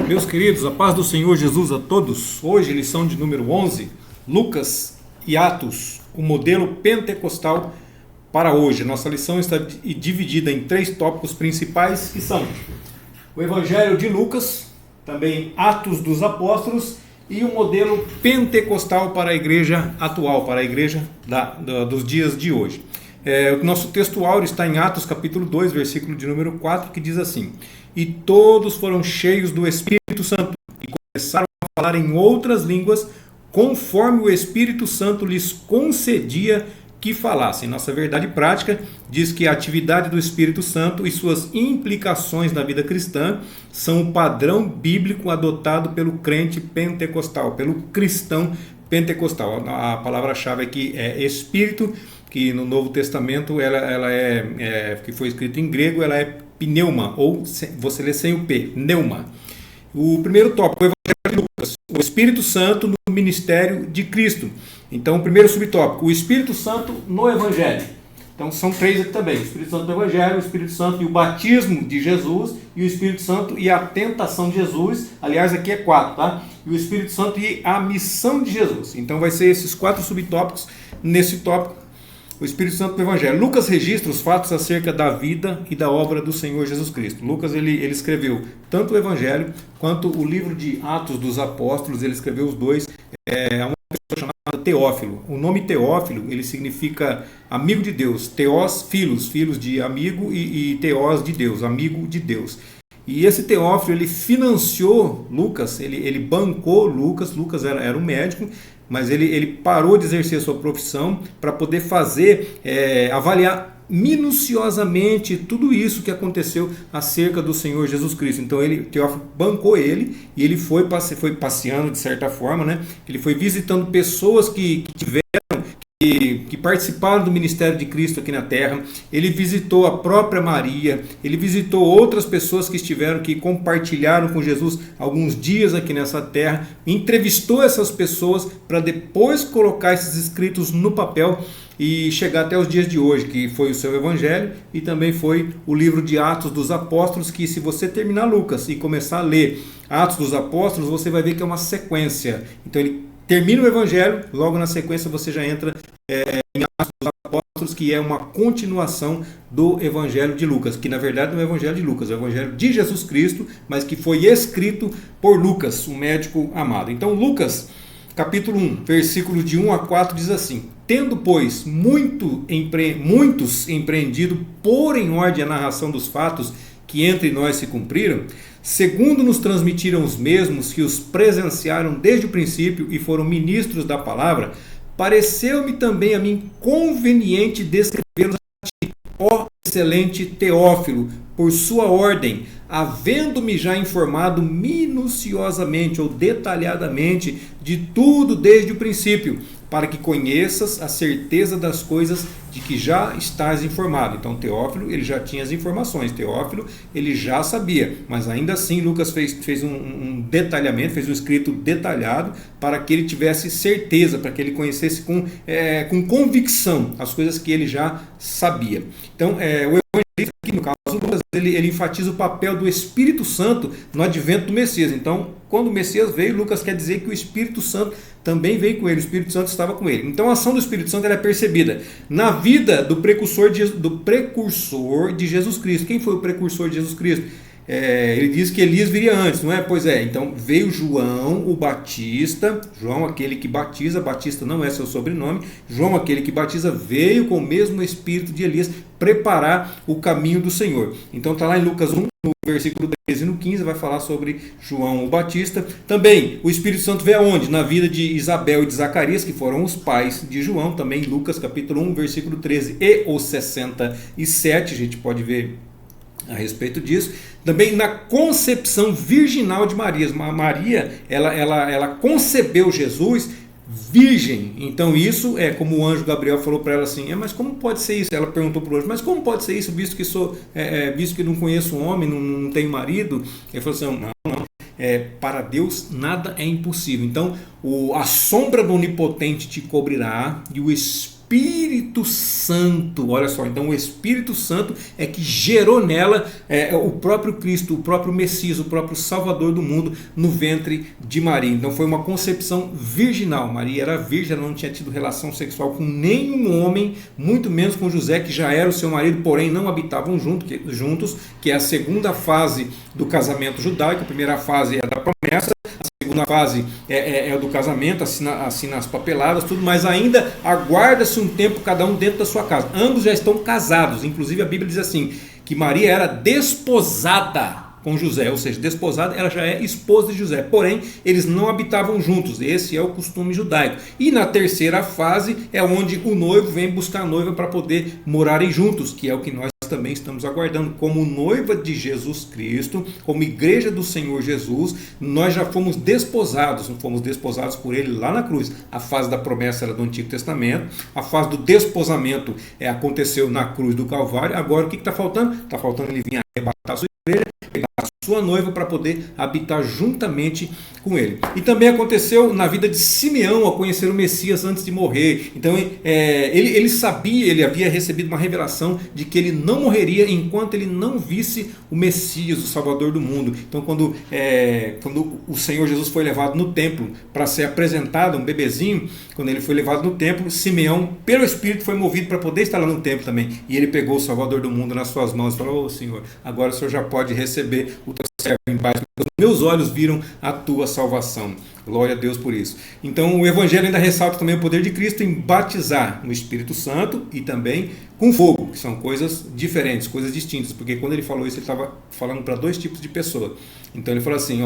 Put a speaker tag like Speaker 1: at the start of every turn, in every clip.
Speaker 1: Meus queridos, a paz do Senhor Jesus a todos. Hoje, lição de número 11, Lucas e Atos, o modelo pentecostal para hoje. Nossa lição está dividida em 3 tópicos principais, que são o Evangelho de Lucas, também Atos dos Apóstolos e o modelo pentecostal para a igreja atual, para a igreja dos dias de hoje. O nosso texto áureo está em Atos capítulo 2, versículo de número 4, que diz assim: E todos foram cheios do Espírito Santo e começaram a falar em outras línguas, conforme o Espírito Santo lhes concedia que falassem. Nossa verdade prática diz que a atividade do Espírito Santo e suas implicações na vida cristã são o padrão bíblico adotado pelo crente pentecostal, pelo cristão pentecostal. A palavra-chave aqui é Espírito, que no Novo Testamento ela que foi escrito em grego, ela é pneuma, ou você lê sem o P, pneuma. O primeiro tópico, o Evangelho de Lucas, o Espírito Santo no ministério de Cristo. Então, o primeiro subtópico, o Espírito Santo no Evangelho. Então, são 3 aqui também: o Espírito Santo no Evangelho, o Espírito Santo e o batismo de Jesus, e o Espírito Santo e a tentação de Jesus. Aliás, aqui é 4, tá? E o Espírito Santo e a missão de Jesus. Então, vai ser esses 4 subtópicos nesse tópico, o Espírito Santo no Evangelho. Lucas registra os fatos acerca da vida e da obra do Senhor Jesus Cristo. Lucas ele escreveu tanto o Evangelho quanto o livro de Atos dos Apóstolos. Ele escreveu os dois. Uma pessoa chamada Teófilo. O nome Teófilo ele significa amigo de Deus. Teós, filhos de amigo, e teós de Deus, amigo de Deus. E esse Teófilo ele financiou Lucas, ele bancou Lucas. Lucas era um médico, mas ele parou de exercer a sua profissão para poder avaliar minuciosamente tudo isso que aconteceu acerca do Senhor Jesus Cristo. Então Teófilo bancou ele, e ele foi passeando de certa forma, né? Ele foi visitando pessoas que participaram do ministério de Cristo aqui na terra. Ele visitou a própria Maria, ele visitou outras pessoas que compartilharam com Jesus alguns dias aqui nessa terra, entrevistou essas pessoas para depois colocar esses escritos no papel e chegar até os dias de hoje, que foi o seu Evangelho e também foi o livro de Atos dos Apóstolos, que se você terminar Lucas e começar a ler Atos dos Apóstolos, você vai ver que é uma sequência. Então ele termina o Evangelho, logo na sequência você já entra em Atos dos Apóstolos, que é uma continuação do Evangelho de Lucas, que na verdade não é o Evangelho de Lucas, é o Evangelho de Jesus Cristo, mas que foi escrito por Lucas, um médico amado. Então Lucas, capítulo 1, versículo de 1 a 4 diz assim: Tendo, pois, muitos empreendido pôr em ordem a narração dos fatos que entre nós se cumpriram, segundo nos transmitiram os mesmos que os presenciaram desde o princípio e foram ministros da palavra, pareceu-me também a mim conveniente descrevê-los a ti, ó excelente Teófilo, por sua ordem, havendo-me já informado minuciosamente ou detalhadamente de tudo desde o princípio, para que conheças a certeza das coisas de que já estás informado. Então Teófilo ele já tinha as informações, Teófilo ele já sabia, mas ainda assim Lucas fez um detalhamento, fez um escrito detalhado para que ele tivesse certeza, para que ele conhecesse com convicção as coisas que ele já sabia. Então o evangelista aqui no caso Lucas ele enfatiza o papel do Espírito Santo no advento do Messias. Então quando o Messias veio, Lucas quer dizer que o Espírito Santo também veio com ele, o Espírito Santo estava com ele. Então a ação do Espírito Santo ela é percebida na vida do precursor de Jesus Cristo. Quem foi o precursor de Jesus Cristo? Ele diz que Elias viria antes, não é? Pois é, então veio João o Batista, João aquele que batiza, Batista não é seu sobrenome, João aquele que batiza veio com o mesmo espírito de Elias preparar o caminho do Senhor. Então está lá em Lucas 1, no versículo 13 e no 15, vai falar sobre João o Batista. Também o Espírito Santo veio aonde? Na vida de Isabel e de Zacarias, que foram os pais de João, também Lucas capítulo 1, versículo 13 e o 67, a gente pode ver a respeito disso. Também na concepção virginal de Maria. Maria, ela concebeu Jesus virgem. Então isso é como o anjo Gabriel falou para ela assim: mas como pode ser isso? Ela perguntou para o anjo: mas como pode ser isso, visto que não conheço um homem, não tenho marido? Ele falou assim: não. Para Deus nada é impossível. Então a sombra do Onipotente te cobrirá e o Espírito Espírito Santo. Olha só, então o Espírito Santo é que gerou nela o próprio Cristo, o próprio Messias, o próprio Salvador do mundo no ventre de Maria. Então foi uma concepção virginal. Maria era virgem, ela não tinha tido relação sexual com nenhum homem, muito menos com José, que já era o seu marido, porém não habitavam juntos, que é a segunda fase do casamento judaico. A primeira fase é da promessa, a segunda fase é do casamento, assina as papeladas, tudo, mas ainda aguarda-se um tempo cada um dentro da sua casa. Ambos já estão casados, inclusive a Bíblia diz assim, que Maria era desposada com José, ou seja, desposada, ela já é esposa de José, porém eles não habitavam juntos, esse é o costume judaico. E na terceira fase é onde o noivo vem buscar a noiva para poder morarem juntos, que é o que nós também estamos aguardando, como noiva de Jesus Cristo, como igreja do Senhor Jesus. Nós já fomos desposados por ele lá na cruz. A fase da promessa era do Antigo Testamento, a fase do desposamento aconteceu na cruz do Calvário. Agora o que está faltando? Está faltando ele vir arrebatar a sua igreja, pegar a sua noiva para poder habitar juntamente com ele. E também aconteceu na vida de Simeão ao conhecer o Messias antes de morrer. Então ele sabia, ele havia recebido uma revelação de que ele não morreria enquanto ele não visse o Messias, o Salvador do mundo. Então quando o Senhor Jesus foi levado no templo para ser apresentado, um bebezinho, quando ele foi levado no templo, Simeão, pelo Espírito, foi movido para poder estar lá no templo também. E ele pegou o Salvador do mundo nas suas mãos e falou: "Ô Senhor, agora o Senhor já pode receber o teu servo em paz, porque os meus olhos viram a tua salvação." Glória a Deus por isso. Então o Evangelho ainda ressalta também o poder de Cristo em batizar no Espírito Santo e também com fogo, que são coisas diferentes, coisas distintas, porque quando ele falou isso, ele estava falando para dois tipos de pessoa. Então ele falou assim,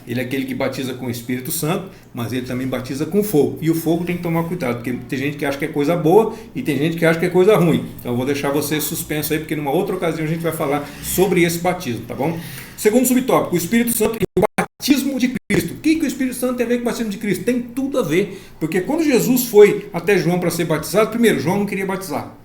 Speaker 1: ele é aquele que batiza com o Espírito Santo, mas ele também batiza com fogo. E o fogo tem que tomar cuidado, porque tem gente que acha que é coisa boa e tem gente que acha que é coisa ruim. Então eu vou deixar você suspenso aí, porque numa outra ocasião a gente vai falar sobre esse batismo, tá bom? Segundo subtópico, o Espírito Santo e o batismo de Cristo. O que o Espírito Santo tem a ver com o batismo de Cristo? Tem tudo a ver, porque quando Jesus foi até João para ser batizado, primeiro, João não queria batizar.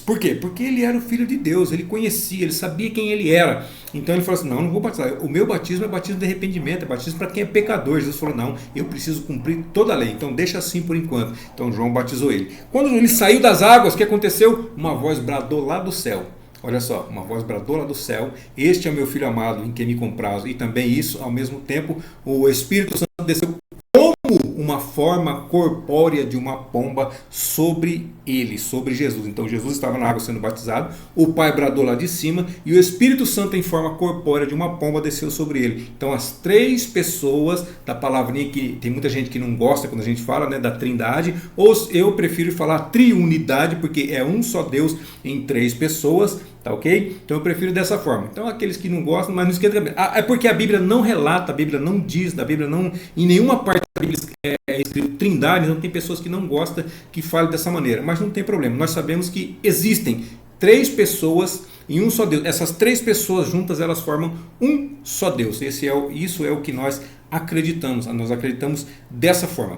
Speaker 1: Por quê? Porque ele era o Filho de Deus, ele conhecia, ele sabia quem ele era. Então ele falou assim, não vou batizar, o meu batismo é batismo de arrependimento, é batismo para quem é pecador. Jesus falou, não, eu preciso cumprir toda a lei, então deixa assim por enquanto. Então João batizou ele. Quando ele saiu das águas, o que aconteceu? Uma voz bradou lá do céu. Olha só, uma voz bradou lá do céu, este é o meu Filho amado em quem me comprazo. E também isso, ao mesmo tempo, o Espírito Santo desceu como uma forma corpórea de uma pomba sobre ele, sobre Jesus. Então Jesus estava na água sendo batizado, o Pai bradou lá de cima e o Espírito Santo em forma corpórea de uma pomba desceu sobre ele. Então as três pessoas da palavrinha, que tem muita gente que não gosta quando a gente fala, né, da trindade, ou eu prefiro falar triunidade, porque é um só Deus em três pessoas. Tá ok? Então eu prefiro dessa forma. Então aqueles que não gostam, mas não esquenta a cabeça. É porque a Bíblia não relata, a Bíblia não diz, a Bíblia não, em nenhuma parte da Bíblia é escrito trindade, então tem pessoas que não gostam que falem dessa maneira, mas não tem problema. Nós sabemos que existem três pessoas em um só Deus. Essas três pessoas juntas, elas formam um só Deus. Isso é o que nós acreditamos. Nós acreditamos dessa forma.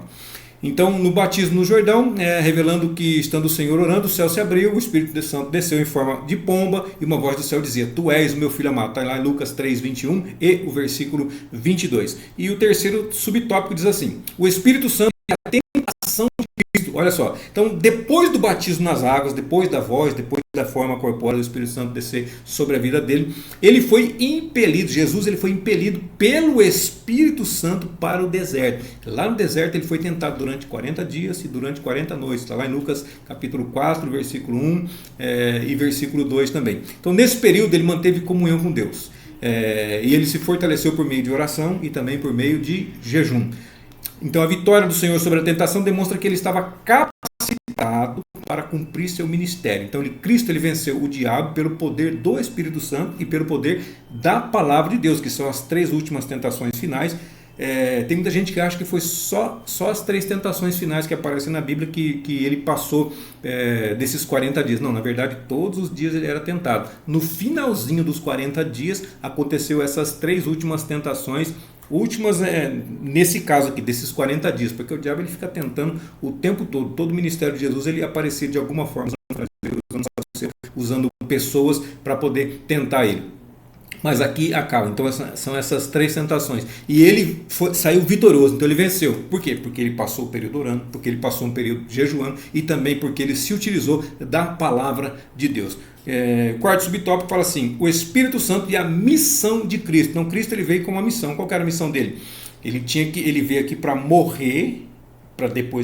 Speaker 1: Então, no batismo no Jordão, revelando que, estando o Senhor orando, o céu se abriu, o Espírito Santo desceu em forma de pomba e uma voz do céu dizia, tu és o meu Filho amado. Está lá em Lucas 3, 21 e o versículo 22. E o terceiro subtópico diz assim, o Espírito Santo é a tentação de Cristo. Olha só, então depois do batismo nas águas, depois da voz, depois da forma corpórea do Espírito Santo descer sobre a vida dele, ele foi impelido, Jesus ele foi impelido pelo Espírito Santo para o deserto. Lá no deserto ele foi tentado durante 40 dias e durante 40 noites. Está lá em Lucas capítulo 4, versículo 1 e versículo 2 também. Então nesse período ele manteve comunhão com Deus. E ele se fortaleceu por meio de oração e também por meio de jejum. Então a vitória do Senhor sobre a tentação demonstra que ele estava capacitado para cumprir seu ministério. Então Cristo ele venceu o diabo pelo poder do Espírito Santo e pelo poder da palavra de Deus, que são as três últimas tentações finais. Tem muita gente que acha que foi só as três tentações finais que aparecem na Bíblia que ele passou desses 40 dias. Não, na verdade todos os dias ele era tentado. No finalzinho dos 40 dias aconteceu essas três últimas tentações. Últimas, nesse caso aqui, desses 40 dias, porque o diabo ele fica tentando o tempo todo o ministério de Jesus, ele aparecer de alguma forma, usando pessoas para poder tentar ele. Mas aqui acaba. Então são essas 3 tentações. E ele saiu vitorioso, então ele venceu. Por quê? Porque ele passou o período orando, porque ele passou um período jejuando e também porque ele se utilizou da palavra de Deus. Quarto subtópico fala assim: o Espírito Santo e a missão de Cristo. Então Cristo ele veio com uma missão. Qual que era a missão dele? Ele veio aqui para morrer.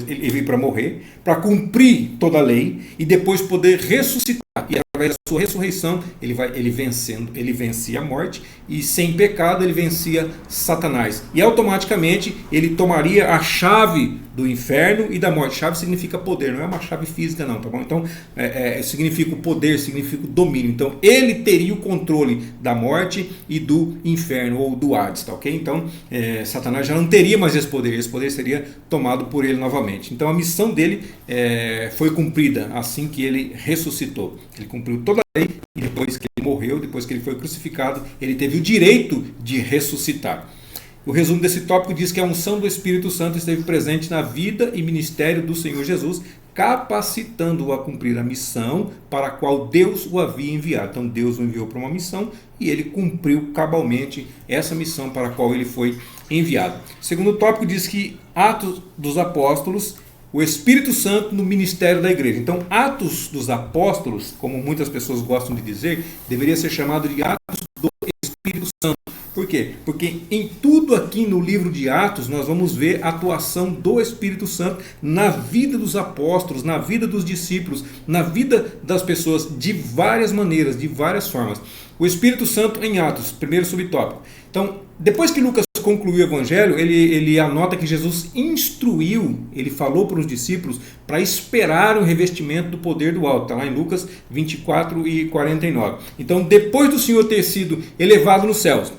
Speaker 1: Ele veio para morrer, para cumprir toda a lei e depois poder ressuscitar. E através da sua ressurreição ele vencia a morte e sem pecado ele vencia Satanás. E automaticamente ele tomaria a chave do inferno e da morte. Chave significa poder, não é uma chave física não, tá bom? Então significa o poder, significa o domínio. Então ele teria o controle da morte e do inferno ou do Hades, tá ok? Então Satanás já não teria mais esse poder seria tomado por ele novamente. Então a missão dele foi cumprida assim que ele ressuscitou. Ele cumpriu toda a lei e depois que ele morreu, depois que ele foi crucificado, ele teve o direito de ressuscitar. O resumo desse tópico diz que a unção do Espírito Santo esteve presente na vida e ministério do Senhor Jesus, capacitando-o a cumprir a missão para a qual Deus o havia enviado. Então Deus o enviou para uma missão e ele cumpriu cabalmente essa missão para a qual ele foi enviado. O segundo tópico diz que Atos dos Apóstolos, o Espírito Santo no ministério da igreja. Então, Atos dos Apóstolos, como muitas pessoas gostam de dizer, deveria ser chamado de Atos do Espírito Santo. Por quê? Porque em tudo aqui no livro de Atos nós vamos ver a atuação do Espírito Santo na vida dos apóstolos, na vida dos discípulos, na vida das pessoas de várias maneiras, de várias formas. O Espírito Santo em Atos, primeiro subtópico. Então, depois que Lucas concluiu o evangelho, ele anota que Jesus instruiu, ele falou para os discípulos para esperar o revestimento do poder do alto. Está lá em Lucas 24 e 49. Então, depois do Senhor ter sido elevado nos céus,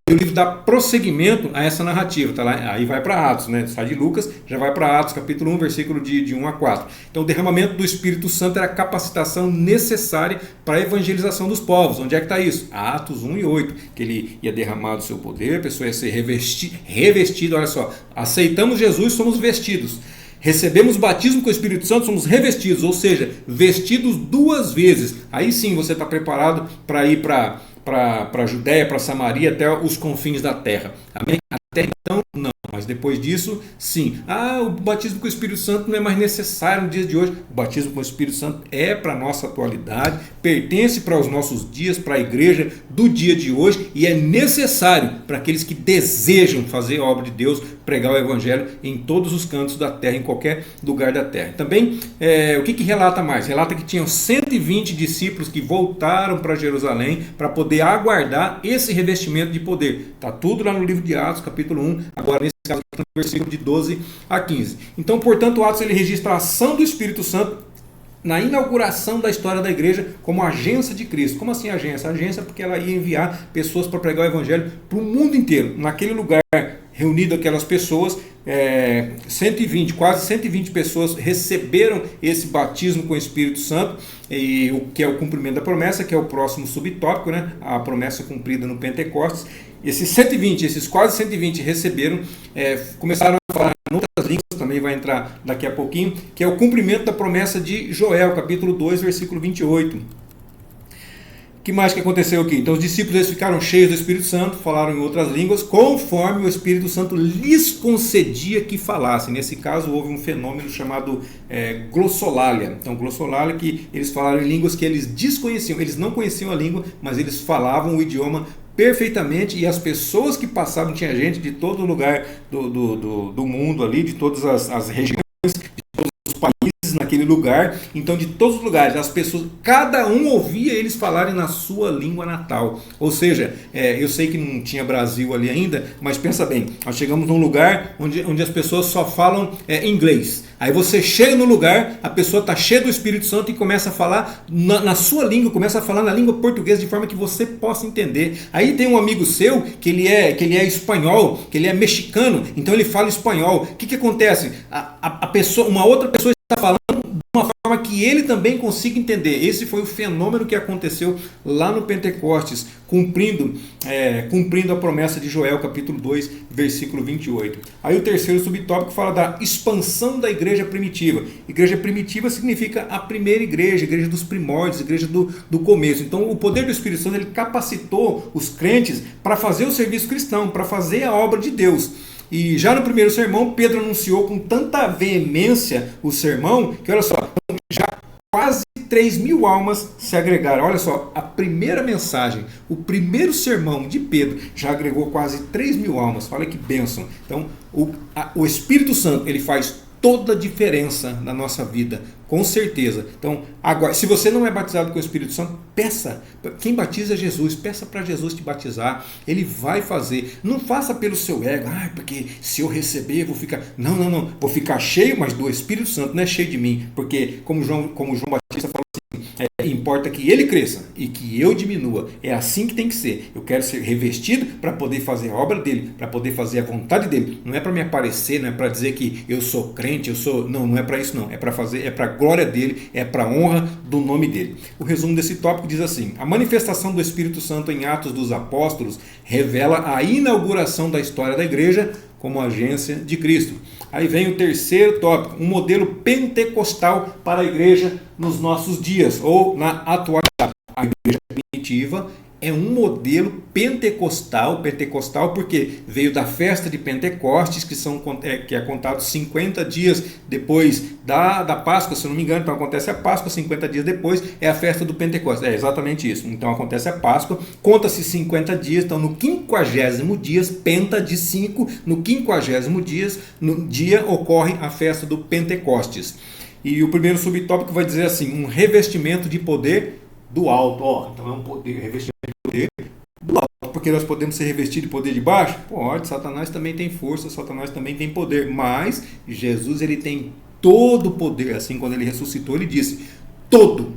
Speaker 1: o livro dá prosseguimento a essa narrativa, tá lá, aí vai para Atos, né? Sai de Lucas, já vai para Atos, capítulo 1, versículo de 1 a 4. Então o derramamento do Espírito Santo era a capacitação necessária para a evangelização dos povos. Onde é que está isso? Atos 1 e 8, que ele ia derramar o seu poder, a pessoa ia ser revestida, olha só, aceitamos Jesus, somos vestidos. Recebemos batismo com o Espírito Santo, somos revestidos, ou seja, vestidos 2 vezes. Aí sim você está preparado para ir para a Judéia, para Samaria, até os confins da terra. Amém? Até então, não. Mas depois disso, sim. O batismo com o Espírito Santo não é mais necessário nos dias de hoje. O batismo com o Espírito Santo é para a nossa atualidade, pertence para os nossos dias, para a igreja do dia de hoje e é necessário para aqueles que desejam fazer a obra de Deus, pregar o Evangelho em todos os cantos da terra, em qualquer lugar da terra. Também, o que relata mais? Relata que tinham 120 discípulos que voltaram para Jerusalém para poder aguardar esse revestimento de poder. Está tudo lá no livro de Atos, capítulo 1, agora nesse caso, no versículo de 12 a 15. Então, portanto, o Atos ele registra a ação do Espírito Santo na inauguração da história da igreja como agência de Cristo. Como assim agência? Agência porque ela ia enviar pessoas para pregar o Evangelho para o mundo inteiro. Naquele lugar reunido aquelas pessoas, 120, quase 120 pessoas receberam esse batismo com o Espírito Santo, e o que é o cumprimento da promessa, que é o próximo subtópico, né? A promessa cumprida no Pentecostes. Esses quase 120 receberam, começaram a falar em outras línguas, também vai entrar daqui a pouquinho, que é o cumprimento da promessa de Joel, capítulo 2, versículo 28. O que mais que aconteceu aqui? Então os discípulos eles ficaram cheios do Espírito Santo, falaram em outras línguas, conforme o Espírito Santo lhes concedia que falassem. Nesse caso houve um fenômeno chamado glossolalia. Então glossolalia, que eles falaram em línguas que eles desconheciam, eles não conheciam a língua, mas eles falavam o idioma perfeitamente, e as pessoas que passavam, tinha gente de todo lugar do mundo ali, de todas as regiões, de todos os países naquele lugar, então de todos os lugares, as pessoas, cada um ouvia eles falarem na sua língua natal. Ou seja, eu sei que não tinha Brasil ali ainda, mas pensa bem, nós chegamos num lugar onde as pessoas só falam inglês. Aí você chega no lugar, a pessoa está cheia do Espírito Santo e começa a falar na sua língua, começa a falar na língua portuguesa de forma que você possa entender. Aí tem um amigo seu que ele é espanhol, que ele é mexicano, então ele fala espanhol. O que acontece? A pessoa, uma outra pessoa está falando forma que ele também consiga entender. Esse foi o fenômeno que aconteceu lá no Pentecostes, cumprindo a promessa de Joel, capítulo 2, versículo 28. Aí o terceiro subtópico fala da expansão da igreja primitiva. Igreja primitiva significa a primeira igreja, igreja dos primórdios, igreja do começo. Então o poder do Espírito Santo, ele capacitou os crentes para fazer o serviço cristão, para fazer a obra de Deus. E já no primeiro sermão, Pedro anunciou com tanta veemência o sermão, que olha só, já quase 3.000 almas se agregaram. Olha só, a primeira mensagem, o primeiro sermão de Pedro já agregou quase 3.000 almas. Olha que bênção. Então, o Espírito Santo, ele faz toda a diferença na nossa vida, com certeza. Então, agora, se você não é batizado com o Espírito Santo, peça. Quem batiza é Jesus, peça para Jesus te batizar. Ele vai fazer. Não faça pelo seu ego, porque se eu receber, eu vou ficar. Não. Vou ficar cheio, mas do Espírito Santo, não é cheio de mim. Porque, como João Batista falou assim, importa que ele cresça e que eu diminua. É assim que tem que ser. Eu quero ser revestido para poder fazer a obra dele, para poder fazer a vontade dele. Não é para me aparecer, não é para dizer que eu sou crente, não é para isso não. É para fazer, é para a glória dele, é para a honra do nome dele. O resumo desse tópico diz assim: a manifestação do Espírito Santo em Atos dos Apóstolos revela a inauguração da história da igreja como agência de Cristo. Aí vem o terceiro tópico, um modelo pentecostal para a igreja nos nossos dias, ou na atualidade. A igreja primitiva é um modelo pentecostal porque veio da festa de Pentecostes, que é contado 50 dias depois da Páscoa, se não me engano. Então acontece a Páscoa, 50 dias depois é a festa do Pentecostes. É exatamente isso. Então acontece a Páscoa, conta-se 50 dias, então no 50º dia, penta de 5, no 50º dia ocorre a festa do Pentecostes. E o primeiro subtópico vai dizer assim: um revestimento de poder do alto. Então é um revestimento de poder do alto, porque nós podemos ser revestidos de poder de baixo? Pode. Satanás também tem força, Satanás também tem poder, mas Jesus, ele tem todo o poder. Assim, quando ele ressuscitou, ele disse: todo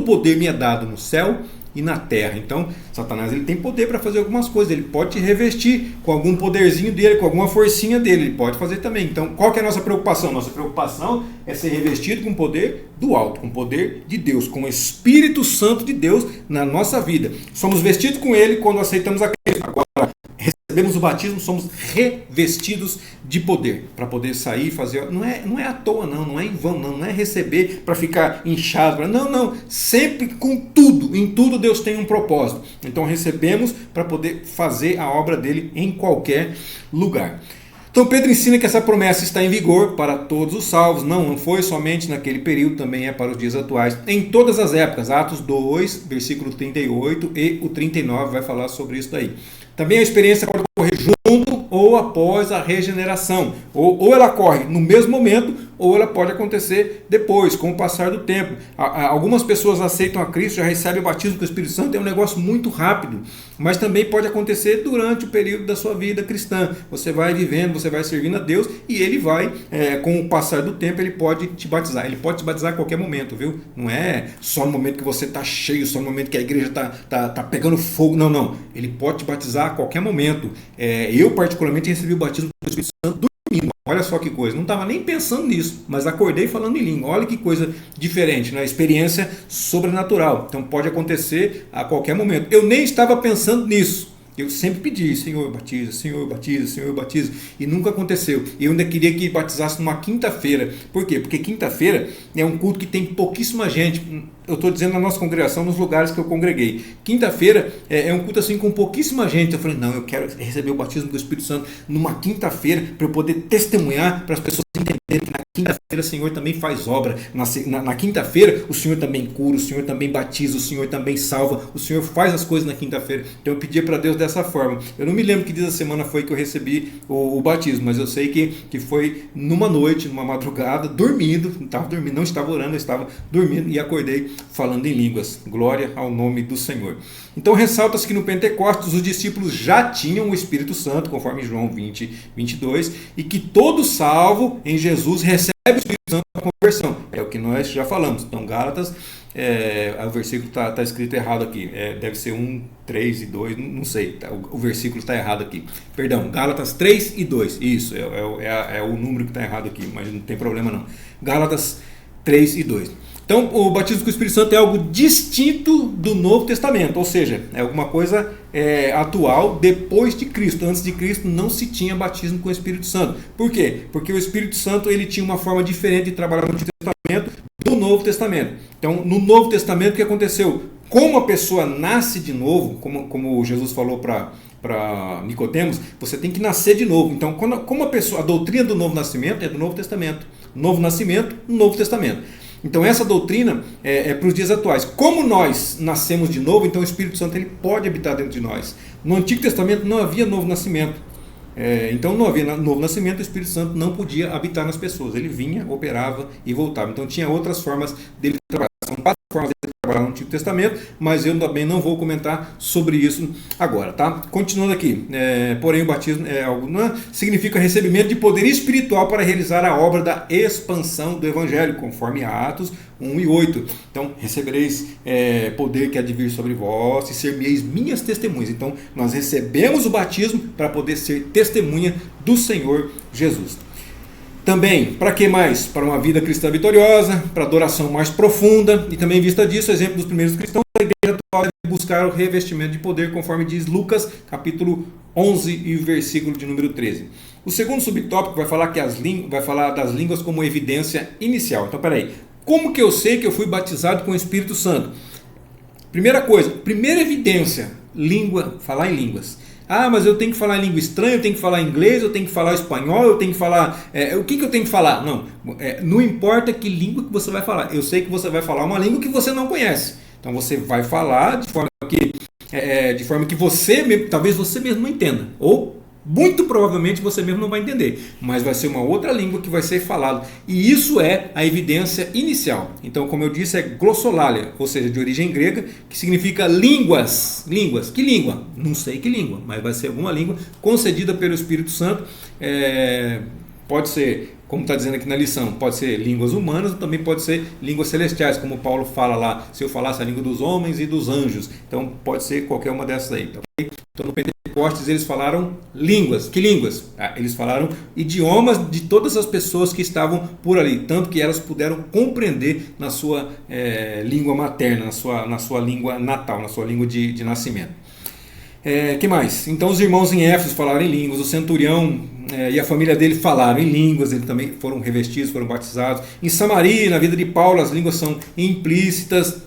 Speaker 1: poder me é dado no céu e na terra. Então Satanás, ele tem poder para fazer algumas coisas. Ele pode te revestir com algum poderzinho dele, com alguma forcinha dele. Ele pode fazer também. Então qual que é a nossa preocupação? Nossa preocupação é ser revestido com o poder do alto, com o poder de Deus, com o Espírito Santo de Deus na nossa vida. Somos vestidos com ele quando aceitamos a Cristo. Agora recebemos o batismo, somos revestidos de poder para poder sair e fazer. Não é à toa, não é em vão, não é receber para ficar inchado. Não. Sempre com tudo, em tudo Deus tem um propósito. Então recebemos para poder fazer a obra dele em qualquer lugar. Então Pedro ensina que essa promessa está em vigor para todos os salvos. Não foi somente naquele período, também é para os dias atuais, em todas as épocas. Atos 2, versículo 38 e o 39 vai falar sobre isso daí. Também a experiência pode ocorrer junto ou após a regeneração. Ou ela ocorre no mesmo momento, ou ela pode acontecer depois, com o passar do tempo. Algumas pessoas aceitam a Cristo, já recebem o batismo com o Espírito Santo, é um negócio muito rápido. Mas também pode acontecer durante o período da sua vida cristã. Você vai vivendo, você vai servindo a Deus, e ele vai, com o passar do tempo, ele pode te batizar. Ele pode te batizar a qualquer momento, viu? Não é só no momento que você está cheio, só no momento que a igreja está pegando fogo. Não. Ele pode te batizar a qualquer momento. Eu particularmente recebi o batismo do Espírito Santo dormindo. Olha só que coisa, não estava nem pensando nisso, mas acordei falando em língua. Olha que coisa diferente, né? Experiência sobrenatural. Então pode acontecer a qualquer momento. Eu nem estava pensando nisso. Eu sempre pedi: Senhor, batiza, Senhor, batiza, Senhor, batiza. E nunca aconteceu. Eu ainda queria que batizasse numa quinta-feira. Por quê? Porque quinta-feira é um culto que tem pouquíssima gente. Eu estou dizendo na nossa congregação, nos lugares que eu congreguei. Quinta-feira é um culto assim com pouquíssima gente. Eu falei: não, eu quero receber o batismo do Espírito Santo numa quinta-feira, para eu poder testemunhar, para as pessoas entenderem que na quinta-feira o Senhor também faz obra. Na quinta-feira o Senhor também cura, o Senhor também batiza, o Senhor também salva, o Senhor faz as coisas na quinta-feira. Então eu pedi para Deus dessa forma. Eu não me lembro que dia da semana foi que eu recebi o batismo, mas eu sei que foi numa noite, numa madrugada, dormindo, não estava orando, eu estava dormindo e acordei falando em línguas. Glória ao nome do Senhor. Então ressalta-se que no Pentecostes os discípulos já tinham o Espírito Santo, conforme João 20, 22, e que todo salvo em Jesus recebe o Espírito Santo na conversão. É o que nós já falamos. Então Gálatas, o versículo está escrito errado aqui. Deve ser 1, 3 e 2, não sei. O versículo está errado aqui. Perdão, Gálatas 3 e 2. Isso, é o número que está errado aqui, mas não tem problema não. Gálatas 3 e 2. Então, o batismo com o Espírito Santo é algo distinto do Novo Testamento, ou seja, é alguma coisa atual depois de Cristo. Antes de Cristo não se tinha batismo com o Espírito Santo. Por quê? Porque o Espírito Santo ele tinha uma forma diferente de trabalhar no Antigo Testamento do Novo Testamento. Então, no Novo Testamento, o que aconteceu? Como a pessoa nasce de novo, como Jesus falou para Nicodemos, você tem que nascer de novo. Então, como a doutrina do novo nascimento é do Novo Testamento. Novo nascimento, Novo Testamento. Então essa doutrina é para os dias atuais. Como nós nascemos de novo, então o Espírito Santo ele pode habitar dentro de nós. No Antigo Testamento não havia novo nascimento. Então não havia novo nascimento, o Espírito Santo não podia habitar nas pessoas. Ele vinha, operava e voltava. Então tinha outras formas dele trabalhar. São 4 formas de trabalhar no Antigo Testamento, mas eu também não vou comentar sobre isso agora, tá? Continuando aqui, porém o batismo significa recebimento de poder espiritual para realizar a obra da expansão do Evangelho, conforme Atos 1 e 8. Então, recebereis poder que há de vir sobre vós e ser-me-eis minhas testemunhas. Então, nós recebemos o batismo para poder ser testemunha do Senhor Jesus. Também, para que mais? Para uma vida cristã vitoriosa, para adoração mais profunda, e também, em vista disso, o exemplo dos primeiros cristãos, a igreja atual deve buscar o revestimento de poder, conforme diz Lucas, capítulo 11 e versículo de número 13. O segundo subtópico vai falar das línguas como evidência inicial. Então, peraí, como que eu sei que eu fui batizado com o Espírito Santo? Primeira evidência, falar em línguas. Ah, mas eu tenho que falar em língua estranha, eu tenho que falar inglês, eu tenho que falar espanhol, eu tenho que falar... o que eu tenho que falar? Não, não importa que língua que você vai falar. Eu sei que você vai falar uma língua que você não conhece. Então você vai falar de forma que talvez você mesmo não entenda. Ou muito provavelmente você mesmo não vai entender. Mas vai ser uma outra língua que vai ser falada. E isso é a evidência inicial. Então, como eu disse, é glossolalia, ou seja, de origem grega, que significa línguas. Línguas. Que língua? Não sei que língua, mas vai ser alguma língua concedida pelo Espírito Santo. Pode ser, como está dizendo aqui na lição, pode ser línguas humanas, também pode ser línguas celestiais, como Paulo fala lá, se eu falasse a língua dos homens e dos anjos. Então pode ser qualquer uma dessas aí. Então no Pentecostes eles falaram línguas. Que línguas? Eles falaram idiomas de todas as pessoas que estavam por ali, tanto que elas puderam compreender na sua língua materna, na sua língua natal, na sua língua de nascimento. Que mais? Então os irmãos em Éfeso falaram em línguas, o centurião e a família dele falaram em línguas, eles também foram revestidos, foram batizados. Em Samaria, na vida de Paulo, as línguas são implícitas.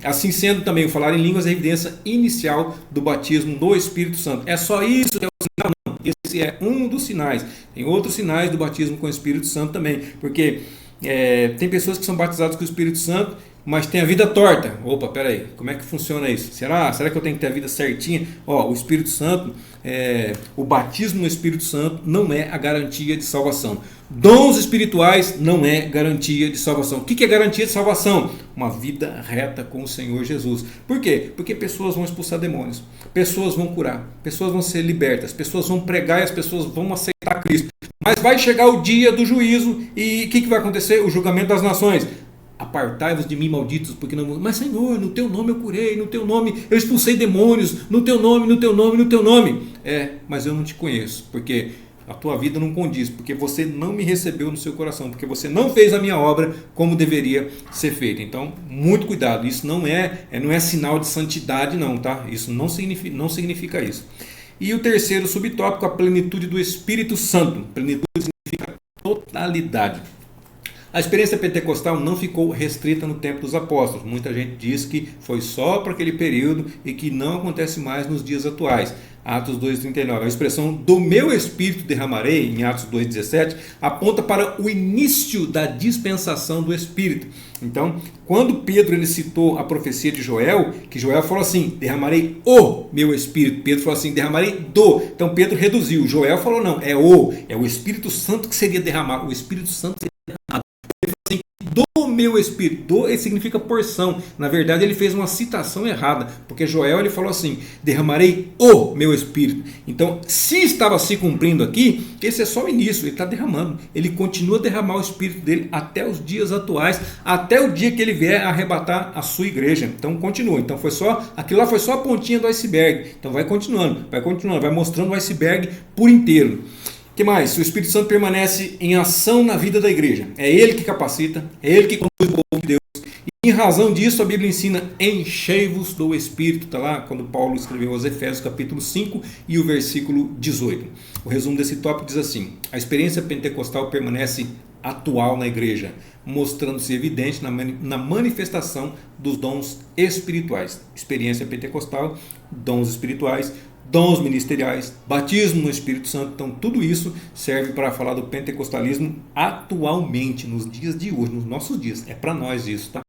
Speaker 1: Assim sendo, também falar em línguas é a evidência inicial do batismo do Espírito Santo. É só isso que é o sinal? Não. Esse é um dos sinais. Tem outros sinais do batismo com o Espírito Santo também, porque tem pessoas que são batizadas com o Espírito Santo, mas tem a vida torta. Opa, peraí, como é que funciona isso? Será que eu tenho que ter a vida certinha? O Espírito Santo, o batismo no Espírito Santo não é a garantia de salvação. Dons espirituais não é garantia de salvação. O que é garantia de salvação? Uma vida reta com o Senhor Jesus. Por quê? Porque pessoas vão expulsar demônios, pessoas vão curar, pessoas vão ser libertas, pessoas vão pregar e as pessoas vão aceitar Cristo. Mas vai chegar o dia do juízo e o que vai acontecer? O julgamento das nações. Apartai-vos de mim, malditos, porque não... Mas Senhor, no teu nome eu curei, no teu nome eu expulsei demônios, no teu nome, no teu nome, no teu nome. Mas eu não te conheço, porque a tua vida não condiz, porque você não me recebeu no seu coração, porque você não fez a minha obra como deveria ser feita. Então, muito cuidado, isso não é sinal de santidade não, tá? Isso não significa isso. E o terceiro subtópico, a plenitude do Espírito Santo. Plenitude significa totalidade. A experiência pentecostal não ficou restrita no tempo dos apóstolos. Muita gente diz que foi só para aquele período e que não acontece mais nos dias atuais. Atos 2,39. A expressão do meu espírito derramarei, em Atos 2,17, aponta para o início da dispensação do Espírito. Então, quando Pedro ele citou a profecia de Joel, que Joel falou assim, derramarei o meu Espírito. Pedro falou assim, derramarei do. Então Pedro reduziu. Joel falou não, é o Espírito Santo que seria derramado. O Espírito Santo seria derramado. Do meu espírito, do significa porção. Na verdade ele fez uma citação errada, porque Joel ele falou assim, derramarei o meu espírito. Então se estava se cumprindo aqui, esse é só o início, ele está derramando, ele continua a derramar o espírito dele até os dias atuais, até o dia que ele vier arrebatar a sua igreja. Então continua, então aquilo lá foi só a pontinha do iceberg, então vai continuando, vai mostrando o iceberg por inteiro. Que mais? O Espírito Santo permanece em ação na vida da igreja. É Ele que capacita, é Ele que conduz o povo de Deus. E em razão disso, a Bíblia ensina: enchei-vos do Espírito. Está lá quando Paulo escreveu aos Efésios, capítulo 5 e o versículo 18. O resumo desse tópico diz assim: a experiência pentecostal permanece atual na igreja, mostrando-se evidente na manifestação dos dons espirituais. Experiência pentecostal, dons espirituais, dons ministeriais, batismo no Espírito Santo. Então tudo isso serve para falar do pentecostalismo atualmente, nos dias de hoje, nos nossos dias. É para nós isso, tá?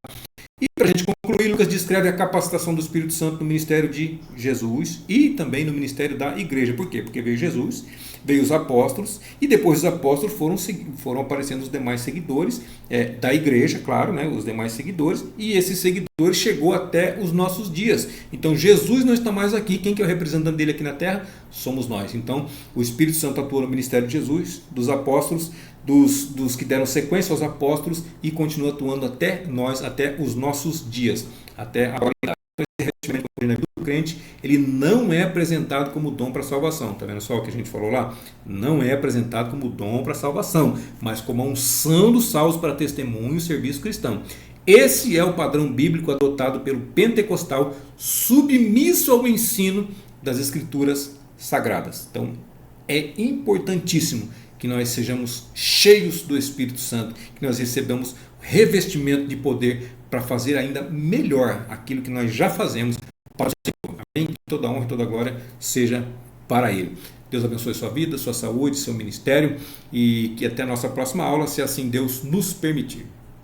Speaker 1: E para a gente concluir, Lucas descreve a capacitação do Espírito Santo no ministério de Jesus e também no ministério da igreja. Por quê? Porque veio Jesus, veio os apóstolos, e depois dos apóstolos foram aparecendo os demais seguidores da igreja, claro, né, os demais seguidores, e esses seguidores chegou até os nossos dias. Então Jesus não está mais aqui. Quem que é o representante dele aqui na terra? Somos nós. Então o Espírito Santo atua no ministério de Jesus, dos apóstolos, dos que deram sequência aos apóstolos, e continua atuando até nós, até os nossos dias, até a atualidade. Esse revestimento na vida do crente, ele não é apresentado como dom para a salvação. Está vendo só o que a gente falou lá? Não é apresentado como dom para a salvação, mas como a unção dos salvos para testemunho e serviço cristão. Esse é o padrão bíblico adotado pelo pentecostal, submisso ao ensino das escrituras sagradas. Então é importantíssimo que nós sejamos cheios do Espírito Santo, que nós recebamos revestimento de poder para fazer ainda melhor aquilo que nós já fazemos para o Senhor. Amém? Que toda honra e toda glória seja para Ele. Deus abençoe sua vida, sua saúde, seu ministério, e que até a nossa próxima aula, se assim Deus nos permitir.